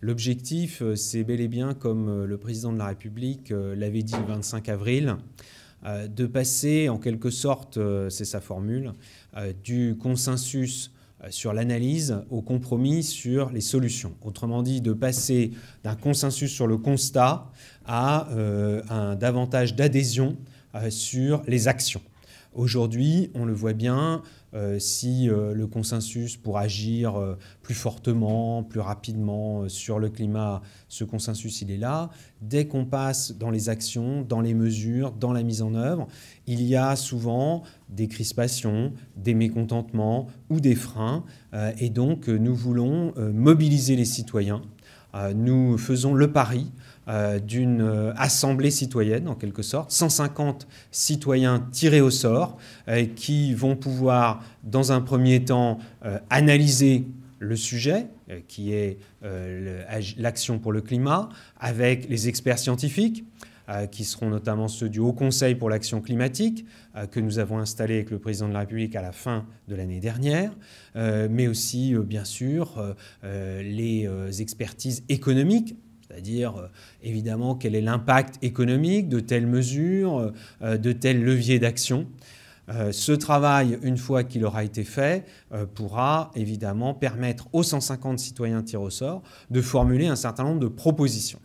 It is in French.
L'objectif, c'est bel et bien, comme le président de la République l'avait dit le 25 avril, de passer en quelque sorte, c'est sa formule, du consensus sur l'analyse au compromis sur les solutions. Autrement dit, de passer d'un consensus sur le constat à un davantage d'adhésion sur les actions. Aujourd'hui, on le voit bien, si le consensus pour agir plus fortement, plus rapidement sur le climat, ce consensus il est là. Dès qu'on passe dans les actions, dans les mesures, dans la mise en œuvre, il y a souvent des crispations, des mécontentements ou des freins. Et donc nous voulons mobiliser les citoyens. Nous faisons le pari d'une assemblée citoyenne, en quelque sorte, 150 citoyens tirés au sort qui vont pouvoir, dans un premier temps, analyser le sujet, qui est l'action pour le climat, avec les experts scientifiques, qui seront notamment ceux du Haut Conseil pour l'action climatique, que nous avons installé avec le président de la République à la fin de l'année dernière, mais aussi, bien sûr, les expertises économiques, c'est-à-dire, évidemment, quel est l'impact économique de telles mesures, de tels leviers d'action. Ce travail, une fois qu'il aura été fait, pourra évidemment permettre aux 150 citoyens tirés au sort de formuler un certain nombre de propositions.